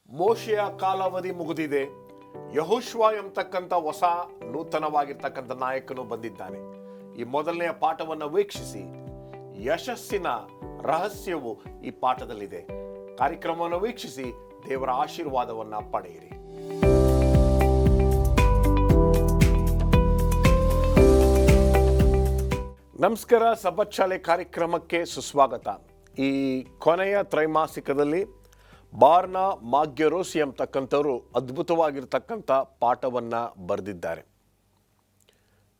ಮೋಶೆಯ ಕಾಲಾವಧಿ ಮುಗಿದಿದೆ. ಯೆಹೋಶುವ ಎಂಬತಕ್ಕಂಥ ಹೊಸ ನೂತನವಾಗಿರ್ತಕ್ಕಂಥ ನಾಯಕನು ಬಂದಿದ್ದಾನೆ. ಈ ಮೊದಲನೆಯ ಪಾಠವನ್ನು ವೀಕ್ಷಿಸಿ. ಯಶಸ್ಸಿನ ರಹಸ್ಯವು ಈ ಪಾಠದಲ್ಲಿದೆ. ಕಾರ್ಯಕ್ರಮವನ್ನು ವೀಕ್ಷಿಸಿ ದೇವರ ಆಶೀರ್ವಾದವನ್ನು ಪಡೆಯಿರಿ. ನಮಸ್ಕಾರ. ಸಬ್ಬತ್ ಶಾಲೆ ಕಾರ್ಯಕ್ರಮಕ್ಕೆ ಸುಸ್ವಾಗತ. ಈ ಕೊನೆಯ ತ್ರೈಮಾಸಿಕದಲ್ಲಿ ಬಾರ್ನ ಮಾಗ್ಯರೋಸಿ ಎಂಬತಕ್ಕಂಥವರು ಅದ್ಭುತವಾಗಿರ್ತಕ್ಕಂಥ ಪಾಠವನ್ನು ಬರೆದಿದ್ದಾರೆ.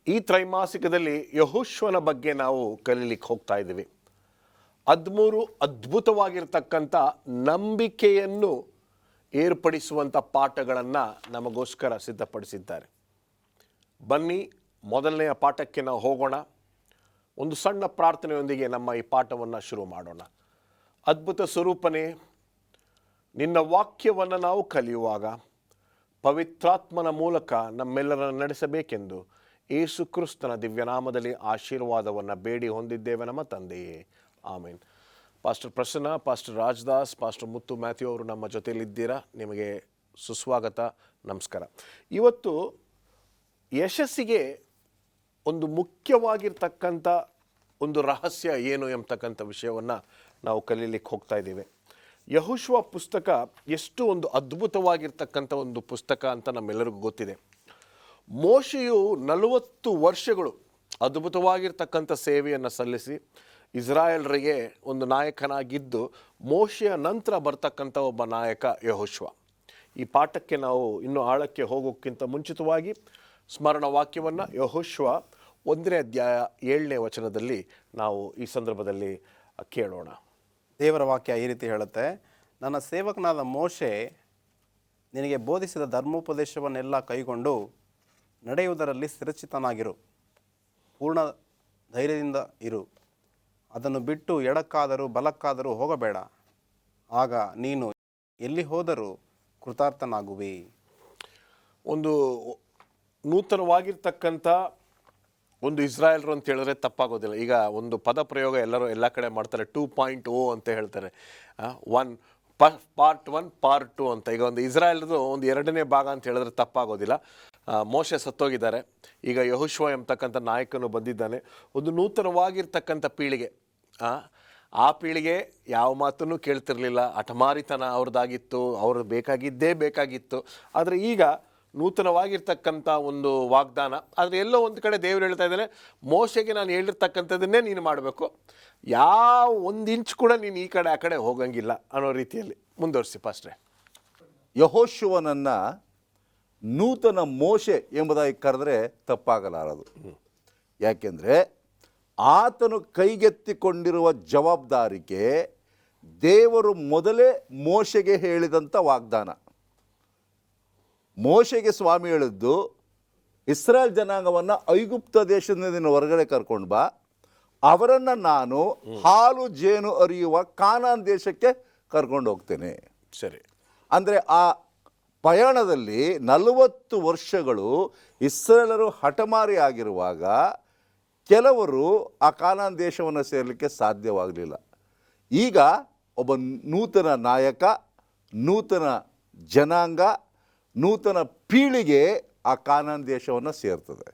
ಈ ತ್ರೈಮಾಸಿಕದಲ್ಲಿ ಯೆಹೋಶುವನ ಬಗ್ಗೆ ನಾವು ಕಲೀಲಿಕ್ಕೆ ಹೋಗ್ತಾ ಇದ್ದೀವಿ. 13 ಅದ್ಭುತವಾಗಿರ್ತಕ್ಕಂಥ ನಂಬಿಕೆಯನ್ನು ಏರ್ಪಡಿಸುವಂಥ ಪಾಠಗಳನ್ನು ನಮಗೋಸ್ಕರ ಸಿದ್ಧಪಡಿಸಿದ್ದಾರೆ. ಬನ್ನಿ ಮೊದಲನೆಯ ಪಾಠಕ್ಕೆ ನಾವು ಹೋಗೋಣ. ಒಂದು ಸಣ್ಣ ಪ್ರಾರ್ಥನೆಯೊಂದಿಗೆ ನಮ್ಮ ಈ ಪಾಠವನ್ನು ಶುರು ಮಾಡೋಣ. ಅದ್ಭುತ ಸ್ವರೂಪನೇ, ನಿನ್ನ ವಾಕ್ಯವನ್ನು ನಾವು ಕಲಿಯುವಾಗ ಪವಿತ್ರಾತ್ಮನ ಮೂಲಕ ನಮ್ಮೆಲ್ಲರನ್ನು ನಡೆಸಬೇಕೆಂದು ಯೇಸು ಕ್ರಿಸ್ತನ ದಿವ್ಯನಾಮದಲ್ಲಿ ಆಶೀರ್ವಾದವನ್ನು ಬೇಡಿ ಹೊಂದಿದ್ದೇವೆ ನಮ್ಮ ತಂದೆಯೇ, ಆಮೇನ್. Pastor Prasanna, pastor Rajadas, pastor Muthu Matthew ಅವರು ನಮ್ಮ ಜೊತೆಯಲ್ಲಿದ್ದೀರಾ. ನಿಮಗೆ ಸುಸ್ವಾಗತ, ನಮಸ್ಕಾರ. ಇವತ್ತು ಯಶಸ್ಸಿಗೆ ಒಂದು ಮುಖ್ಯವಾಗಿರ್ತಕ್ಕಂಥ ಒಂದು ರಹಸ್ಯ ಏನು ಎಂಬತಕ್ಕಂಥ ವಿಷಯವನ್ನು ನಾವು ಕಲೀಲಿಕ್ಕೆ ಹೋಗ್ತಾ ಇದ್ದೀವಿ. ಯೆಹೋಶುವ ಪುಸ್ತಕ ಎಷ್ಟು ಒಂದು ಅದ್ಭುತವಾಗಿರ್ತಕ್ಕಂಥ ಒಂದು ಪುಸ್ತಕ ಅಂತ ನಮ್ಮೆಲ್ಲರಿಗೂ ಗೊತ್ತಿದೆ. ಮೋಶೆಯು 40 ವರ್ಷಗಳು ಅದ್ಭುತವಾಗಿರ್ತಕ್ಕಂಥ ಸೇವೆಯನ್ನು ಸಲ್ಲಿಸಿ ಇಸ್ರಾಯೇಲರಿಗೆ ಒಂದು ನಾಯಕನಾಗಿದ್ದು, ಮೋಶೆಯ ನಂತರ ಬರ್ತಕ್ಕಂಥ ಒಬ್ಬ ನಾಯಕ ಯೆಹೋಶುವ. ಈ ಪಾಠಕ್ಕೆ ನಾವು ಇನ್ನೂ ಆಳಕ್ಕೆ ಹೋಗೋಕ್ಕಿಂತ ಮುಂಚಿತವಾಗಿ ಸ್ಮರಣ ವಾಕ್ಯವನ್ನು ಯೆಹೋಶುವ 1ನೇ ಅಧ್ಯಾಯ 7ನೇ ವಚನದಲ್ಲಿ ನಾವು ಈ ಸಂದರ್ಭದಲ್ಲಿ ಕೇಳೋಣ. ದೇವರ ವಾಕ್ಯ ಈ ರೀತಿ ಹೇಳುತ್ತೆ, ನನ್ನ ಸೇವಕನಾದ ಮೋಶೆ ನಿನಗೆ ಬೋಧಿಸಿದ ಧರ್ಮೋಪದೇಶವನ್ನೆಲ್ಲ ಕೈಗೊಂಡು ನಡೆಯುವುದರಲ್ಲಿ ಸ್ಥಿರಚಿತನಾಗಿರು, ಪೂರ್ಣ ಧೈರ್ಯದಿಂದ ಇರು. ಅದನ್ನು ಬಿಟ್ಟು ಎಡಕ್ಕಾದರೂ ಬಲಕ್ಕಾದರೂ ಹೋಗಬೇಡ. ಆಗ ನೀನು ಎಲ್ಲಿ ಹೋದರೂ ಕೃತಾರ್ಥನಾಗುವಿ. ಒಂದು ನೂತನವಾಗಿರ್ತಕ್ಕಂಥ ಒಂದು ಇಸ್ರಾಯೇಲರು ಅಂತ ಹೇಳಿದ್ರೆ ತಪ್ಪಾಗೋದಿಲ್ಲ. ಈಗ ಒಂದು ಪದ ಪ್ರಯೋಗ ಎಲ್ಲರೂ ಎಲ್ಲ ಕಡೆ ಮಾಡ್ತಾರೆ, 2.0 ಅಂತ ಹೇಳ್ತಾರೆ. ಪಾರ್ಟ್ 1 ಪಾರ್ಟ್ 2 ಅಂತ. ಈಗ ಒಂದು ಇಸ್ರಾಯೇಲ್ದು ಒಂದು 2ನೇ ಭಾಗ ಅಂತ ಹೇಳಿದ್ರೆ ತಪ್ಪಾಗೋದಿಲ್ಲ. ಮೋಶೆ ಸತ್ತೋಗಿದ್ದಾರೆ, ಈಗ ಯೆಹೋಶುವ ಎಂಬತಕ್ಕಂಥ ನಾಯಕನು ಬಂದಿದ್ದಾನೆ. ಒಂದು ನೂತನವಾಗಿರ್ತಕ್ಕಂಥ ಪೀಳಿಗೆ. ಆ ಪೀಳಿಗೆ ಯಾವ ಮಾತನ್ನು ಕೇಳ್ತಿರ್ಲಿಲ್ಲ, ಹಠಮಾರಿತನ ಅವ್ರದ್ದಾಗಿತ್ತು, ಅವ್ರು ಬೇಕಾಗಿತ್ತು. ಆದರೆ ಈಗ ನೂತನವಾಗಿರ್ತಕ್ಕಂಥ ಒಂದು ವಾಗ್ದಾನ. ಆದರೆ ಎಲ್ಲೋ ಒಂದು ಕಡೆ ದೇವರು ಹೇಳ್ತಾ ಇದ್ದಾನೆ, ಮೋಶೆಗೆ ನಾನು ಹೇಳಿರ್ತಕ್ಕಂಥದ್ದನ್ನೇ ನೀನು ಮಾಡಬೇಕು, ಯಾವ 1 ಇಂಚ್ ಕೂಡ ನೀನು ಈ ಕಡೆ ಆ ಕಡೆ ಹೋಗಂಗಿಲ್ಲ ಅನ್ನೋ ರೀತಿಯಲ್ಲಿ. ಮುಂದುವರಿಸಿ ಪಾಸ್ಟ್ರೆ. ಯೆಹೋಶುವನನ್ನು ನೂತನ ಮೋಶೆ ಎಂಬುದಾಗಿ ಕರೆದ್ರೆ ತಪ್ಪಾಗಲಾರದು. ಯಾಕೆಂದರೆ ಆತನು ಕೈಗೆತ್ತಿಕೊಂಡಿರುವ ಜವಾಬ್ದಾರಿಗೆ ದೇವರು ಮೊದಲೇ ಮೋಶೆಗೆ ಹೇಳಿದಂಥ ವಾಗ್ದಾನ. ಮೋಶೆಗೆ ಸ್ವಾಮಿ ಹೇಳಿದ್ದು, ಇಸ್ರಾಯೇಲ್ ಜನಾಂಗವನ್ನು ಐಗುಪ್ತ ದೇಶದಿಂದ ಹೊರಗಡೆ ಕರ್ಕೊಂಡು ಬಾ, ಅವರನ್ನು ನಾನು ಹಾಲು ಜೇನು ಹರಿಯುವ ಕಾನಾನ್ ದೇಶಕ್ಕೆ ಕರ್ಕೊಂಡು ಹೋಗ್ತೇನೆ. ಸರಿ. ಅಂದರೆ ಆ ಪಯಣದಲ್ಲಿ 40 ವರ್ಷಗಳು ಇಸ್ರಾಯೇಲರು ಹಠಮಾರಿ ಆಗಿರುವಾಗ ಕೆಲವರು ಆ ಕಾನಾನ್ ದೇಶವನ್ನು ಸೇರಲಿಕ್ಕೆ ಸಾಧ್ಯವಾಗಲಿಲ್ಲ. ಈಗ ಒಬ್ಬ ನೂತನ ನಾಯಕ, ನೂತನ ಜನಾಂಗ, ನೂತನ ಪೀಳಿಗೆ ಆ ಕಾನಾನ್ ದೇಶವನ್ನು ಸೇರ್ತದೆ.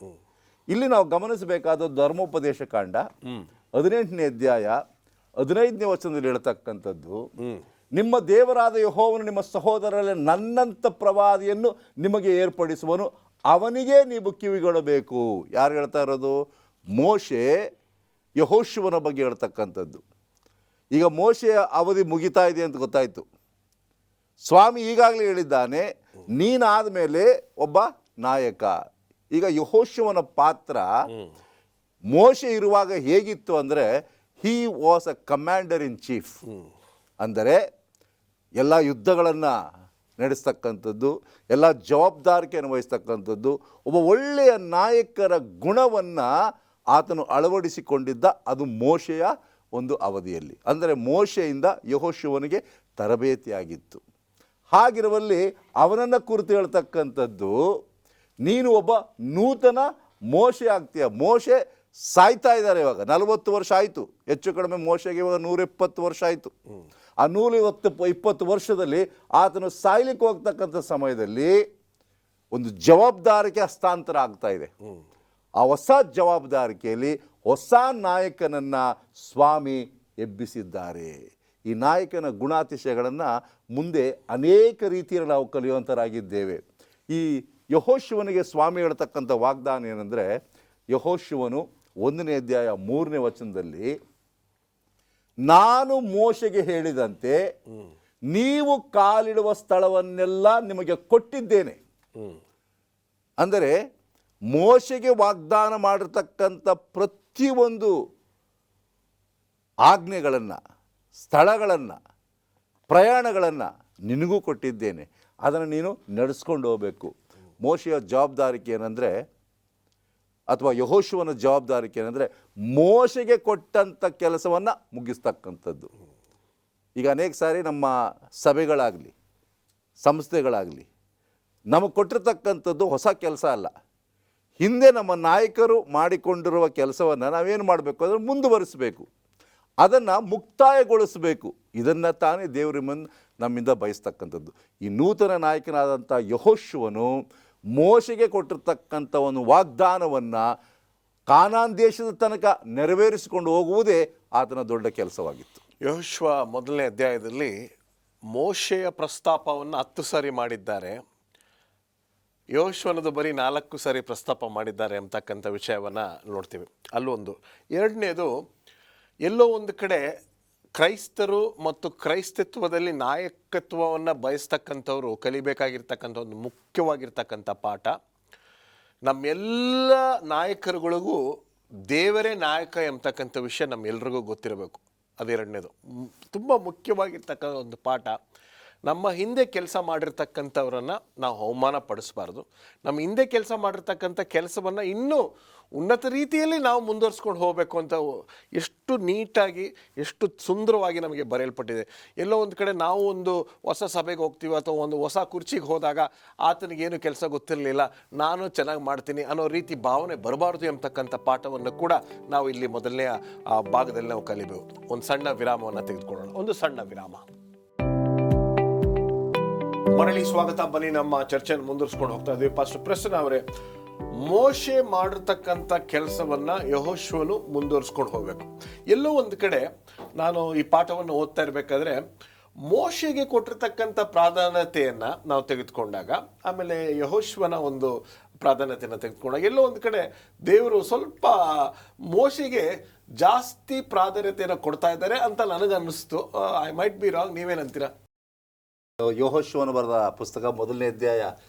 ಇಲ್ಲಿ ನಾವು ಗಮನಿಸಬೇಕಾದ ಧರ್ಮೋಪದೇಶ ಕಾಂಡ 18ನೇ ಅಧ್ಯಾಯ 15ನೇ ವಚನದಲ್ಲಿ ಹೇಳ್ತಕ್ಕಂಥದ್ದು, ನಿಮ್ಮ ದೇವರಾದ ಯೆಹೋವನು ನಿಮ್ಮ ಸಹೋದರರಲ್ಲಿ ನನ್ನಂಥ ಪ್ರವಾದಿಯನ್ನು ನಿಮಗೆ ಏರ್ಪಡಿಸುವನು, ಅವನಿಗೆ ನೀವು ಕಿವಿಗೊಡಬೇಕು. ಯಾರು ಹೇಳ್ತಾ ಇರೋದು? ಮೋಶೆ ಯೆಹೋಶುವನ ಬಗ್ಗೆ ಹೇಳ್ತಕ್ಕಂಥದ್ದು. ಈಗ ಮೋಶೆಯ ಅವಧಿ ಮುಗಿತಾ ಇದೆ ಅಂತ ಗೊತ್ತಾಯಿತು. ಸ್ವಾಮಿ ಈಗಾಗಲೇ ಹೇಳಿದ್ದಾನೆ, ನೀನಾದ ಮೇಲೆ ಒಬ್ಬ ನಾಯಕ. ಈಗ ಯೆಹೋಶುವನ ಪಾತ್ರ ಮೋಶೆ ಇರುವಾಗ ಹೇಗಿತ್ತು ಅಂದರೆ, he was a commander in chief. ಅಂದರೆ ಎಲ್ಲ ಯುದ್ಧಗಳನ್ನು ನಡೆಸ್ತಕ್ಕಂಥದ್ದು, ಎಲ್ಲ ಜವಾಬ್ದಾರಿಕೆಯನ್ನು ವಹಿಸ್ತಕ್ಕಂಥದ್ದು, ಒಬ್ಬ ಒಳ್ಳೆಯ ನಾಯಕರ ಗುಣವನ್ನು ಆತನು ಅಳವಡಿಸಿಕೊಂಡಿದ್ದ. ಅದು ಮೋಶೆಯ ಒಂದು ಅವಧಿಯಲ್ಲಿ. ಅಂದರೆ ಮೋಶೆಯಿಂದ ಯೆಹೋಶುವನಿಗೆ ತರಬೇತಿಯಾಗಿತ್ತು. ಹಾಗಿರುವಲ್ಲಿ ಅವನನ್ನು ಕುರಿತು ಹೇಳ್ತಕ್ಕಂಥದ್ದು, ನೀನು ಒಬ್ಬ ನೂತನ ಮೋಶೆ ಆಗ್ತೀಯ. ಮೋಶೆ ಸಾಯ್ತಾ ಇದ್ದಾರೆ ಇವಾಗ. 40 ವರ್ಷ ಆಯಿತು, ಹೆಚ್ಚು ಕಡಿಮೆ ಮೋಶೆಗೆ ಇವಾಗ 120 ವರ್ಷ ಆಯಿತು. ಆ 120 ವರ್ಷದಲ್ಲಿ ಆತನು ಸಾಯ್ಲಿಕ್ಕೆ ಹೋಗ್ತಕ್ಕಂಥ ಸಮಯದಲ್ಲಿ ಒಂದು ಜವಾಬ್ದಾರಿಕೆ ಹಸ್ತಾಂತರ ಆಗ್ತಾ ಇದೆ. ಆ ಹೊಸ ಜವಾಬ್ದಾರಿಕೆಯಲ್ಲಿ ಹೊಸ ನಾಯಕನನ್ನು ಸ್ವಾಮಿ ಎಬ್ಬಿಸಿದ್ದಾರೆ. ಈ ನಾಯಕನ ಗುಣಾತಿಶಯಗಳನ್ನು ಮುಂದೆ ಅನೇಕ ರೀತಿಯಲ್ಲಿ ನಾವು ಕಲಿಯುವಂಥರಾಗಿದ್ದೇವೆ. ಈ ಯೆಹೋಶುವನಿಗೆ ಸ್ವಾಮಿ ಹೇಳ್ತಕ್ಕಂಥ ವಾಗ್ದಾನ ಏನಂದರೆ, ಯೆಹೋಶುವನು 1ನೇ ಅಧ್ಯಾಯ 3ನೇ ವಚನದಲ್ಲಿ, ನಾನು ಮೋಶೆಗೆ ಹೇಳಿದಂತೆ ನೀವು ಕಾಲಿಡುವ ಸ್ಥಳವನ್ನೆಲ್ಲ ನಿಮಗೆ ಕೊಟ್ಟಿದ್ದೇನೆ. ಅಂದರೆ ಮೋಶೆಗೆ ವಾಗ್ದಾನ ಮಾಡಿರ್ತಕ್ಕಂಥ ಪ್ರತಿಯೊಂದು ಆಜ್ಞೆಗಳನ್ನು, ಸ್ಥಳಗಳನ್ನು, ಪ್ರಯಾಣಗಳನ್ನು ನಿನಗೂ ಕೊಟ್ಟಿದ್ದೇನೆ. ಅದನ್ನು ನೀನು ನಡೆಸ್ಕೊಂಡು ಹೋಗಬೇಕು. ಮೋಶೆಯ ಜವಾಬ್ದಾರಿಕೆ ಏನಂದರೆ, ಅಥವಾ ಯೆಹೋಶುವನ ಜವಾಬ್ದಾರಿಕೆ ಏನಂದರೆ, ಮೋಶೆಗೆ ಕೊಟ್ಟಂಥ ಕೆಲಸವನ್ನು ಮುಗಿಸ್ತಕ್ಕಂಥದ್ದು. ಈಗ ಅನೇಕ ಸಾರಿ ನಮ್ಮ ಸಭೆಗಳಾಗಲಿ ಸಂಸ್ಥೆಗಳಾಗಲಿ ನಮಗೆ ಕೊಟ್ಟಿರ್ತಕ್ಕಂಥದ್ದು ಹೊಸ ಕೆಲಸ ಅಲ್ಲ. ಹಿಂದೆ ನಮ್ಮ ನಾಯಕರು ಮಾಡಿಕೊಂಡಿರುವ ಕೆಲಸವನ್ನು ನಾವೇನು ಮಾಡಬೇಕು ಅಂದರೆ ಮುಂದುವರಿಸಬೇಕು, ಅದನ್ನು ಮುಕ್ತಾಯಗೊಳಿಸಬೇಕು. ಇದನ್ನು ತಾನೇ ದೇವರ ನಮ್ಮಿಂದ ಬಯಸ್ತಕ್ಕಂಥದ್ದು. ಈ ನೂತನ ನಾಯಕನಾದಂಥ ಯೆಹೋಶುವನು ಮೋಶೆಗೆ ಕೊಟ್ಟಿರ್ತಕ್ಕಂಥ ಒಂದು ವಾಗ್ದಾನವನ್ನು ಕಾನಾನ್ ದೇಶದ ತನಕ ನೆರವೇರಿಸಿಕೊಂಡು ಹೋಗುವುದೇ ಆತನ ದೊಡ್ಡ ಕೆಲಸವಾಗಿತ್ತು. ಯೆಹೋಶುವ 1ನೇ ಅಧ್ಯಾಯದಲ್ಲಿ ಮೋಶೆಯ ಪ್ರಸ್ತಾಪವನ್ನು 10 ಸಾರಿ ಮಾಡಿದ್ದಾರೆ. ಯೆಹೋಶುವನದು ಬರೀ 4 ಸಾರಿ ಪ್ರಸ್ತಾಪ ಮಾಡಿದ್ದಾರೆ ಅಂತಕ್ಕಂಥ ವಿಷಯವನ್ನು ನೋಡ್ತೀವಿ. ಅಲ್ಲೊಂದು. ಎರಡನೇದು, ಎಲ್ಲೋ ಒಂದು ಕಡೆ ಕ್ರೈಸ್ತರು ಮತ್ತು ಕ್ರೈಸ್ತತ್ವದಲ್ಲಿ ನಾಯಕತ್ವವನ್ನು ಬಯಸ್ತಕ್ಕಂಥವ್ರು ಕಲಿಬೇಕಾಗಿರ್ತಕ್ಕಂಥ ಒಂದು ಮುಖ್ಯವಾಗಿರ್ತಕ್ಕಂಥ ಪಾಠ, ನಮ್ಮೆಲ್ಲ ನಾಯಕರುಗಳಿಗೂ ದೇವರೇ ನಾಯಕ ಎಂಬತಕ್ಕಂಥ ವಿಷಯ ನಮ್ಮೆಲ್ರಿಗೂ ಗೊತ್ತಿರಬೇಕು. ಅದೆರಡನೇದು ತುಂಬ ಮುಖ್ಯವಾಗಿರ್ತಕ್ಕಂಥ ಒಂದು ಪಾಠ. ನಮ್ಮ ಹಿಂದೆ ಕೆಲಸ ಮಾಡಿರ್ತಕ್ಕಂಥವ್ರನ್ನು ನಾವು ಅವಮಾನ ಪಡಿಸಬಾರ್ದು. ನಮ್ಮ ಹಿಂದೆ ಕೆಲಸ ಮಾಡಿರ್ತಕ್ಕಂಥ ಕೆಲಸವನ್ನು ಇನ್ನೂ ಉನ್ನತ ರೀತಿಯಲ್ಲಿ ನಾವು ಮುಂದುವರ್ಸ್ಕೊಂಡು ಹೋಗಬೇಕು ಅಂತ ಎಷ್ಟು ನೀಟಾಗಿ, ಎಷ್ಟು ಸುಂದರವಾಗಿ ನಮಗೆ ಬರೆಯಲ್ಪಟ್ಟಿದೆ. ಎಲ್ಲೋ ಒಂದು ಕಡೆ ನಾವು ಒಂದು ಹೊಸ ಸಭೆಗೆ ಹೋಗ್ತೀವಿ ಅಥವಾ ಒಂದು ಹೊಸ ಕುರ್ಚಿಗೆ ಹೋದಾಗ ಆತನಿಗೇನು ಕೆಲಸ ಗೊತ್ತಿರಲಿಲ್ಲ, ನಾನು ಚೆನ್ನಾಗಿ ಮಾಡ್ತೀನಿ ಅನ್ನೋ ರೀತಿ ಭಾವನೆ ಬರಬಾರ್ದು ಎಂಬತಕ್ಕಂಥ ಪಾಠವನ್ನು ಕೂಡ ನಾವು ಇಲ್ಲಿ ಮೊದಲನೇ ಭಾಗದಲ್ಲಿ ನಾವು ಕಲಿಬಹುದು. ಒಂದು ಸಣ್ಣ ವಿರಾಮವನ್ನು ತೆಗೆದುಕೊಳ್ಳೋಣ. ಒಂದು ಸಣ್ಣ ವಿರಾಮ. ಮರಳಿ ಸ್ವಾಗತ. ಬನ್ನಿ ನಮ್ಮ ಚರ್ಚೆಯನ್ನು ಮುಂದುವರಿಸ್ಕೊಂಡು ಹೋಗ್ತಾ ಇದ್ದೀವಿ. ಪಾಸ್ಟರ್ ಪ್ರೆಸನ್ ಅವರೇ, ಮೋಶೆ ಮಾಡಿರ್ತಕ್ಕಂಥ ಕೆಲಸವನ್ನ ಯೆಹೋಶುವನು ಮುಂದುವರಿಸ್ಕೊಂಡು ಹೋಗಬೇಕು. ಎಲ್ಲೋ ಒಂದು ಕಡೆ ನಾನು ಈ ಪಾಠವನ್ನು ಓದ್ತಾ ಇರಬೇಕಾದ್ರೆ ಮೋಶೆಗೆ ಕೊಟ್ಟಿರ್ತಕ್ಕಂಥ ಪ್ರಾಧಾನ್ಯತೆಯನ್ನು ನಾವು ತೆಗೆದುಕೊಂಡಾಗ, ಆಮೇಲೆ ಯೆಹೋಶುವನ ಒಂದು ಪ್ರಾಧಾನ್ಯತೆಯನ್ನು ತೆಗೆದುಕೊಂಡಾಗ, ಎಲ್ಲೋ ಒಂದು ಕಡೆ ದೇವರು ಸ್ವಲ್ಪ ಮೋಶೆಗೆ ಜಾಸ್ತಿ ಪ್ರಾಧಾನ್ಯತೆಯನ್ನು ಕೊಡ್ತಾ ಇದ್ದಾರೆ ಅಂತ ನನಗನ್ನಿಸ್ತು. ಐ ಮೈಟ್ ಬಿ ರಾಂಗ್, ನೀವೇನಂತೀರಾ? ಯೆಹೋಶುವನು ಬರೆದ ಪುಸ್ತಕ 1ನೇ ಅಧ್ಯಾಯ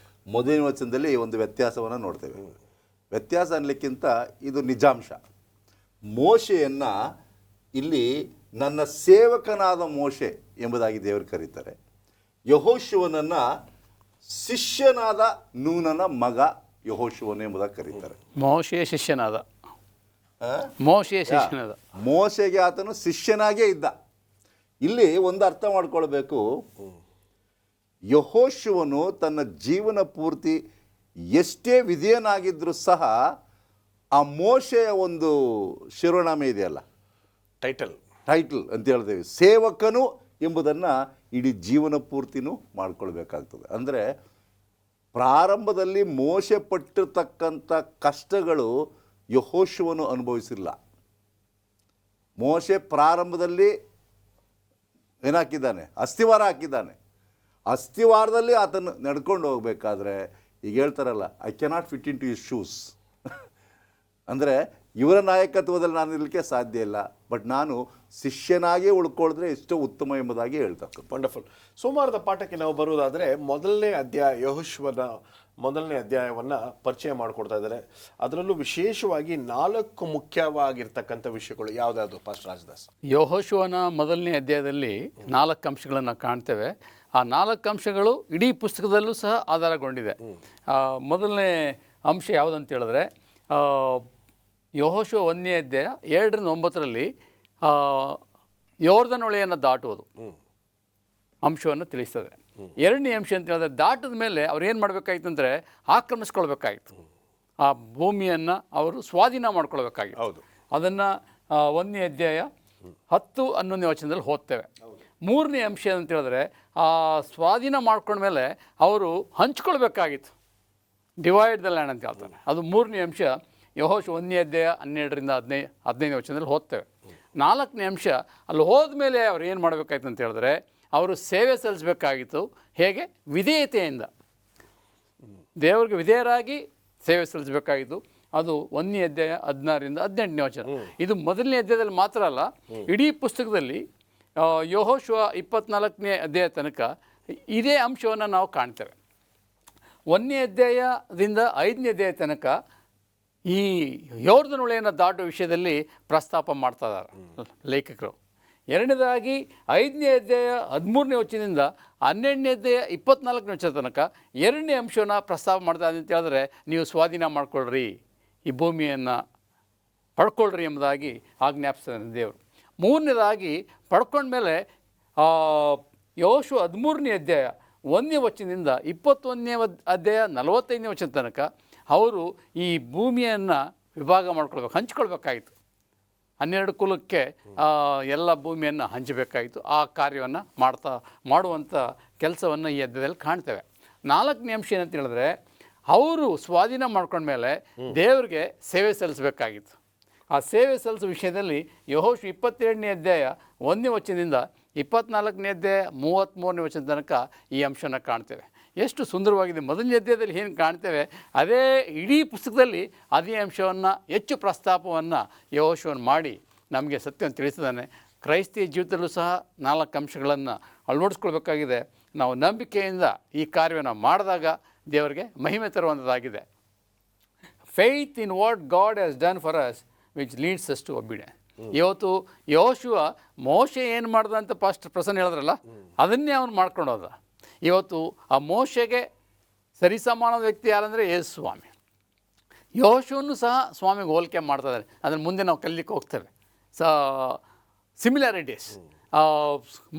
1ನೇ ವಚನದಲ್ಲಿ ಒಂದು ವ್ಯತ್ಯಾಸವನ್ನು ನೋಡ್ತೇವೆ. ವ್ಯತ್ಯಾಸ ಅನ್ನಲಿಕ್ಕಿಂತ ಇದು ನಿಜಾಂಶ. ಮೋಶೆಯನ್ನು ಇಲ್ಲಿ ನನ್ನ ಸೇವಕನಾದ ಮೋಶೆ ಎಂಬುದಾಗಿ ದೇವರು ಕರೀತಾರೆ. ಯೆಹೋಶುವನನ್ನು ಶಿಷ್ಯನಾದ ನೂನನ ಮಗ ಯೆಹೋಶುವನು ಎಂಬುದಾಗಿ ಕರೀತಾರೆ. ಮೋಶೆಯ ಶಿಷ್ಯನಾದ, ಮೋಶೆಗೆ ಆತನು ಶಿಷ್ಯನಾಗೇ ಇದ್ದ. ಇಲ್ಲಿ ಒಂದು ಅರ್ಥ ಮಾಡ್ಕೊಳ್ಬೇಕು, ಯೆಹೋಶುವನು ತನ್ನ ಜೀವನ ಪೂರ್ತಿ ಎಷ್ಟೇ ವಿಧೇಯನಾಗಿದ್ದರೂ ಸಹ ಆ ಮೋಶೆಯ ಒಂದು ಶಿರೋನಾಮೆ ಇದೆಯಲ್ಲ, ಟೈಟಲ್ ಅಂತ ಹೇಳ್ತೇವೆ, ಸೇವಕನು ಎಂಬುದನ್ನು ಇಡೀ ಜೀವನ ಪೂರ್ತಿನೂ ಮಾಡ್ಕೊಳ್ಬೇಕಾಗ್ತದೆ. ಅಂದರೆ ಪ್ರಾರಂಭದಲ್ಲಿ ಮೋಶೆ ಪಟ್ಟಿರ್ತಕ್ಕಂಥ ಕಷ್ಟಗಳು ಯೆಹೋಶುವನು ಅನುಭವಿಸಿಲ್ಲ. ಮೋಶೆ ಪ್ರಾರಂಭದಲ್ಲಿ ಏನಾಕಿದ್ದಾನೆ? ಅಸ್ಥಿವಾರ ಹಾಕಿದ್ದಾನೆ. ಅಸ್ಥಿವಾರದಲ್ಲಿ ಆತನು ನಡ್ಕೊಂಡು ಹೋಗಬೇಕಾದ್ರೆ ಈಗ ಹೇಳ್ತಾರಲ್ಲ, I cannot fit into yours shoes. ಅಂದರೆ ಇವರ ನಾಯಕತ್ವದಲ್ಲಿ ನಾನು ಇರಲಿಕ್ಕೆ ಸಾಧ್ಯ ಇಲ್ಲ, ಬಟ್ ನಾನು ಶಿಷ್ಯನಾಗೇ ಉಳ್ಕೊಳ್ಳಿದ್ರೆ ಎಷ್ಟೋ ಉತ್ತಮ ಎಂಬುದಾಗಿ ಹೇಳ್ತಾರೆ. ವಂಡರ್ಫುಲ್. ಸೋಮವಾರದ ಪಾಠಕ್ಕೆ ನಾವು ಬರುವುದಾದರೆ ಯೆಹೋಶುವನ 1ನೇ ಅಧ್ಯಾಯವನ್ನು ಪರಿಚಯ ಮಾಡಿಕೊಡ್ತಾ ಇದ್ದಾರೆ. ಅದರಲ್ಲೂ ವಿಶೇಷವಾಗಿ 4 ಮುಖ್ಯವಾಗಿರ್ತಕ್ಕಂಥ ವಿಷಯಗಳು ಯಾವುದಾದ್ರು ಪಾಸ್ಟರ್ ರಾಜದಾಸ್? ಯೆಹೋಶುವನ 1ನೇ ಅಧ್ಯಾಯದಲ್ಲಿ 4 ಅಂಶಗಳನ್ನು ಕಾಣ್ತೇವೆ. ಆ 4 ಅಂಶಗಳು ಇಡೀ ಪುಸ್ತಕದಲ್ಲೂ ಸಹ ಆಧಾರಗೊಂಡಿದೆ. ಮೊದಲನೇ ಅಂಶ ಯಾವುದಂತ ಹೇಳಿದ್ರೆ, ಯೆಹೋಶುವ 1ನೇ ಅಧ್ಯಾಯ 2-9 ಯೋರ್ದನ್ ಹೊಳೆಯನ್ನು ದಾಟುವುದು ಅಂಶವನ್ನು ತಿಳಿಸ್ತದೆ. 2ನೇ ಅಂಶ ಅಂತ ಹೇಳಿದ್ರೆ, ದಾಟಿದ ಮೇಲೆ ಅವ್ರು ಏನು ಮಾಡಬೇಕಾಗಿತ್ತು ಅಂದರೆ ಆಕ್ರಮಿಸ್ಕೊಳ್ಬೇಕಾಗಿತ್ತು. ಆ ಭೂಮಿಯನ್ನು ಅವರು ಸ್ವಾಧೀನ ಮಾಡ್ಕೊಳ್ಬೇಕಾಗಿತ್ತು. ಹೌದು. ಅದನ್ನು 1ನೇ ಅಧ್ಯಾಯ 10-11 ವಚನದಲ್ಲಿ ಓದ್ತೇವೆ. ಮೂರನೇ ಅಂಶ ಅಂತ ಹೇಳಿದ್ರೆ ಆ ಸ್ವಾಧೀನ ಮಾಡ್ಕೊಂಡ್ಮೇಲೆ ಅವರು ಹಂಚ್ಕೊಳ್ಬೇಕಾಗಿತ್ತು. ಡಿವೈಡ್ ದ ಲ್ಯಾಂಡ್ ಅಂತ ಹೇಳ್ತಾರೆ. ಅದು ಮೂರನೇ ಅಂಶ. ಯೆಹೋಶುವ 1ನೇ ಅಧ್ಯಾಯ 12ರಿಂದ 15ನೇ ವಚನದಲ್ಲಿ ಓದ್ತೇವೆ. 4ನೇ ಅಂಶ, ಅಲ್ಲಿ ಹೋದ್ಮೇಲೆ ಅವ್ರು ಏನು ಮಾಡಬೇಕಾಯ್ತು ಅಂತ ಹೇಳಿದ್ರೆ ಅವರು ಸೇವೆ ಸಲ್ಲಿಸಬೇಕಾಗಿತ್ತು. ಹೇಗೆ? ವಿಧೇಯತೆಯಿಂದ, ದೇವರಿಗೆ ವಿಧೇಯರಾಗಿ ಸೇವೆ ಸಲ್ಲಿಸಬೇಕಾಗಿತ್ತು. ಅದು 1ನೇ ಅಧ್ಯಾಯ 16ರಿಂದ 18ನೇ ವಚನ. ಇದು ಮೊದಲನೇ ಅಧ್ಯಾಯದಲ್ಲಿ ಮಾತ್ರ ಅಲ್ಲ, ಇಡೀ ಪುಸ್ತಕದಲ್ಲಿ ಯೆಹೋಶುವ 24ನೇ ಅಧ್ಯಾಯ ತನಕ ಇದೇ ಅಂಶವನ್ನು ನಾವು ಕಾಣ್ತೇವೆ. 1ನೇ ಅಧ್ಯಾಯದಿಂದ 5ನೇ ಅಧ್ಯಾಯ ತನಕ ಈ ಯೊರ್ದನ್ ಹೊಳೆಯನ್ನು ದಾಟುವ ವಿಷಯದಲ್ಲಿ ಪ್ರಸ್ತಾಪ ಮಾಡ್ತಾ ಇದ್ದಾರೆ ಲೇಖಕರು. ಎರಡನೇದಾಗಿ 5ನೇ ಅಧ್ಯಾಯ 13ನೇ ವಚನದಿಂದ 12ನೇ ಅಧ್ಯಾಯ 24ನೇ ವಚನ ತನಕ 2ನೇ ಅಂಶವನ್ನು ಪ್ರಸ್ತಾಪ ಮಾಡ್ತಾ ಅಂತ ಹೇಳಿದ್ರೆ, ನೀವು ಸ್ವಾಧೀನ ಮಾಡ್ಕೊಳ್ರಿ, ಈ ಭೂಮಿಯನ್ನು ಪಡ್ಕೊಳ್ರಿ ಎಂಬುದಾಗಿ ಆಜ್ಞಾಪಿಸ್ತಾನೆ ದೇವರು. 3ನೇದಾಗಿ ಪಡ್ಕೊಂಡ್ಮೇಲೆ ಯೆಹೋಶುವ 13ನೇ ಅಧ್ಯಾಯ 1ನೇ ವಚನದಿಂದ 21ನೇ ಅಧ್ಯಾಯ 45ನೇ ವಚನ ತನಕ ಅವರು ಈ ಭೂಮಿಯನ್ನು ವಿಭಾಗ ಮಾಡ್ಕೊಳ್ಬೇಕು, ಹಂಚ್ಕೊಳ್ಬೇಕಾಯಿತು. 12 ಕುಲಕ್ಕೆ ಎಲ್ಲ ಭೂಮಿಯನ್ನು ಹಂಚಬೇಕಾಯಿತು. ಆ ಕಾರ್ಯವನ್ನು ಮಾಡುವಂಥ ಕೆಲಸವನ್ನು ಈ ಅಧ್ಯಾಯದಲ್ಲಿ ಕಾಣ್ತೇವೆ. 4ನೇ ಅಂಶ ಏನಂತ ಹೇಳಿದ್ರೆ, ಅವರು ಸ್ವಾಧೀನ ಮಾಡ್ಕೊಂಡ್ಮೇಲೆ ದೇವರಿಗೆ ಸೇವೆ ಸಲ್ಲಿಸಬೇಕಾಗಿತ್ತು. ಆ ಸೇವೆ ಸಲ್ಲಿಸೋ ವಿಷಯದಲ್ಲಿ ಯೆಹೋಶುವ 22ನೇ ಅಧ್ಯಾಯ 1ನೇ ವಚನದಿಂದ 24ನೇ ಅಧ್ಯಾಯ 33ನೇ ವಚನ ತನಕ ಈ ಅಂಶನ ಕಾಣ್ತೇವೆ. ಎಷ್ಟು ಸುಂದರವಾಗಿದೆ. ಮೊದಲನೇ ಅಧ್ಯಾಯದಲ್ಲಿ ಏನು ಕಾಣ್ತೇವೆ ಅದೇ ಇಡೀ ಪುಸ್ತಕದಲ್ಲಿ ಅದೇ ಅಂಶವನ್ನು ಹೆಚ್ಚು ಪ್ರಸ್ತಾಪವನ್ನು ಯೆಹೋಶುವನು ಮಾಡಿ ನಮಗೆ ಸತ್ಯವನ್ನು ತಿಳಿಸಿದ್ದಾನೆ. ಕ್ರೈಸ್ತಿಯ ಜೀವಿತದಲ್ಲೂ ಸಹ 4 ಅಂಶಗಳನ್ನು ಅಳವಡಿಸ್ಕೊಳ್ಬೇಕಾಗಿದೆ. ನಾವು ನಂಬಿಕೆಯಿಂದ ಈ ಕಾರ್ಯವನ್ನು ಮಾಡಿದಾಗ ದೇವರಿಗೆ ಮಹಿಮೆ ತರುವಂಥದ್ದಾಗಿದೆ. Faith in what God has done for us which leads us to obedience. ಇವತ್ತು ಯೆಹೋಶುವ ಮೋಶೆ ಏನು ಮಾಡ್ದ ಅಂತ ಪ್ರಸನ್ನ ಹೇಳಿದ್ರಲ್ಲ, ಅದನ್ನೇ ಅವನು ಮಾಡ್ಕೊಂಡು ಹೋದ. ಇವತ್ತು ಆ ಮೋಶೆಗೆ ಸರಿಸಮಾನದ ವ್ಯಕ್ತಿ ಯಾರಂದರೆ ಯೇಸು ಸ್ವಾಮಿ. ಯೆಹೋಶುವನ್ನು ಸಹ ಸ್ವಾಮಿಗೆ ಹೋಲಿಕೆ ಮಾಡ್ತಾ ಇದ್ದಾರೆ. ಅದನ್ನು ಮುಂದೆ ನಾವು ಕಲಿಲಿಕ್ಕೆ ಹೋಗ್ತೇವೆ. ಸಿಮಿಲಾರಿಟೀಸ್